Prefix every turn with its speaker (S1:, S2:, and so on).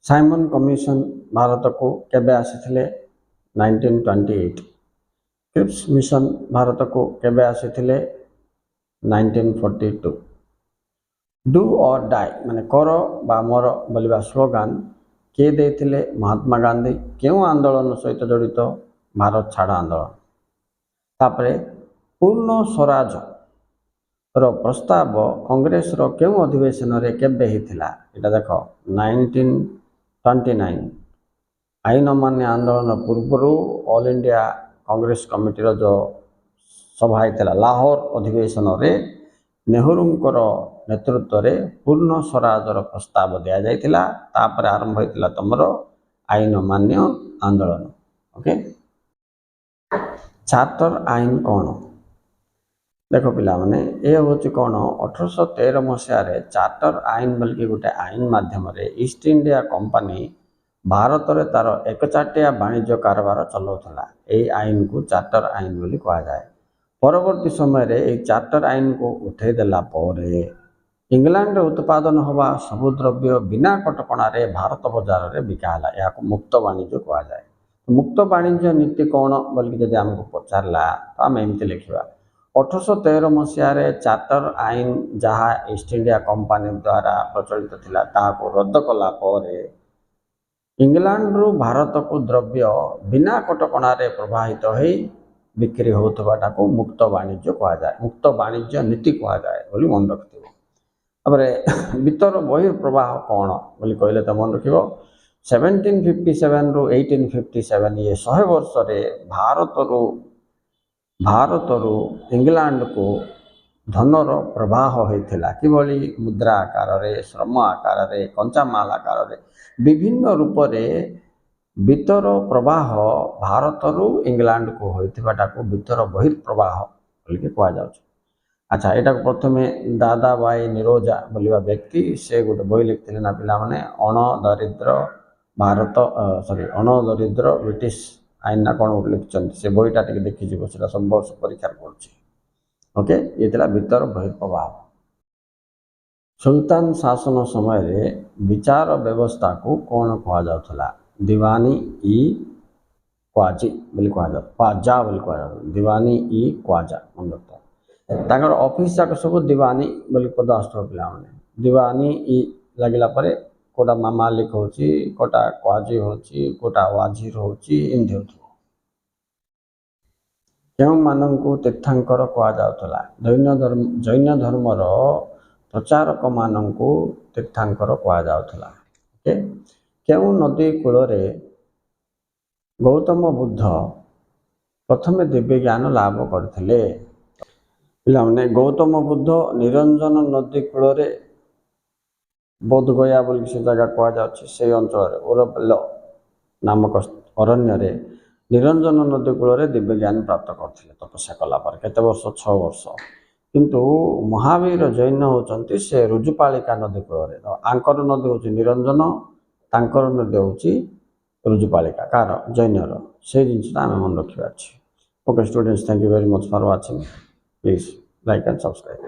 S1: Simon commission Bharat को केबे आसीथिले 1928। Cripps mission Bharat को केबे आसीथिले 1942। डू और डाई माने कर बा मर बोलिबा स्लोगान किए देथिले महात्मा गांधी केउ आंदोलन सहित जड़ित भारत छाड़ आंदोलन। तापरे पूर्ण स्वराज रो प्रस्ताव कांग्रेस रो केउ अधिवेशन रे केबे हिथिला एटा देखो 1929। आईन अमान्य आंदोलन पूर्व ऑल इंडिया कांग्रेस कमिटी रो जो सभा हिथिला लाहौर अधिवेशन रे नेहरूंकर नेतृत्व रे पूर्ण स्वराज रो प्रस्ताव दिया जाइथिला। तापर आरंभ होइथिला तमरो आईन अमान्य आंदोलन। ओके, चार्टर आईन कौन देखो पिला माने ए होची कौन 1813 मसीह रे चार्टर आईन बल्कि गोटे आईन माध्यम रे ईस्ट इंडिया कंपनी भारत रे तार एकचाटिया वाणिज्य कारबार चलाउथला। ए आईन को चार्टर आईन बोली कहा जाए। परवर्ती समय रे ए चार्टर आईन को उठे देला परे इंग्लैंड रे उत्पादन होबा सब द्रव्य बिना कटकणा रे भारत बाजार रे बिकाला। या को मुक्त वाणिज्य कहा जाए। मुक्त वाणिज्य नीति कौन बोली जदि हमको पचारला तो आम एमती लिखा 1813 मसीह रे चार्टर आईन जहाँ ईस्ट इंडिया कंपनी द्वारा प्रचलित थिला ताको रद्द कला परे इंग्लैंड रु भारत को द्रव्य बिना कटकणा रे प्रवाहित होई बिक्री होतबाटा को मुक्त वाणिज्य कहा जाए। मुक्त वाणिज्य नीति कहा जाए बोली मन रखिथिबो। तापरे भीतर बहिर प्रवाह कौन बोली कहले तो मन रखिबो 1757 रु 1857 ये 100 वर्ष रे भारत रु इंग्लैंड को धनर प्रवाह होइथिला किभली मुद्रा आकार रे श्रम आकार रे कंचा माल आकार रे विभिन्न रूप रे भीतर प्रवाह भारत रु इंग्लैंड को होइथिबाटा को भीतर बहिर प्रवाह बोली कहा जाउछ। अच्छा, एटा को प्रथमे दादा भाई निरोजा बोलिबा व्यक्ति से गोटे बही लिखथिले ना पिला माने अणदरिद्र भारत अण दरिद्र ब्रिटिश आईन ना कौन लिखिं से बहीटा टे देखीजिव से सब वर्ष परीक्षा पड़ुछि। ओके, ये थिला भीतर बहिर प्रभाव। सुल्तान शासन समय रे विचार व्यवस्था को कौन कहा जाउथला दीवानी ई क्वाजी बोली कहा जाउ क्वाजा बोली कहा जाउ दीवानी ई क्वाजा मन रखता। ताकर ऑफिस जाक सब दीवानी बोली पद आस्तव पिला माने दीवानी ई लगिला परे कोटा मालिक होची कोटा क्वाजी होची कोटा वाजीर होची एमती होथो। केउ माननकु तीर्थंकर कहा जाउथला जैन धर्मर प्रचारक माननकु तीर्थंकर कहा जाउथला। ओके, केउ नदी कूल रे गौतम बुद्ध प्रथमे दिव्य ज्ञान लाभ करथिले पिला माने गौतम बुद्ध निरंजन नदी कूल रे बोधगया बोली से जगह कहा जाउछि से अंचल ओरबेल नामक अरण्य रे निरंजन नदी कूल रे दिव्य ज्ञान प्राप्त करथिले तपस्या कला पर केते वर्ष 6 वर्ष। किंतु महावीर जैन होचंती से रुजुपालिका नदी कूल रे आंकर नदी होची निरंजन तांकर नदी होची रुजुपालिका कार जैनर से जिनसटा हम मन रखिबा अछि। Okay students, thank you very much for watching. Please like and subscribe.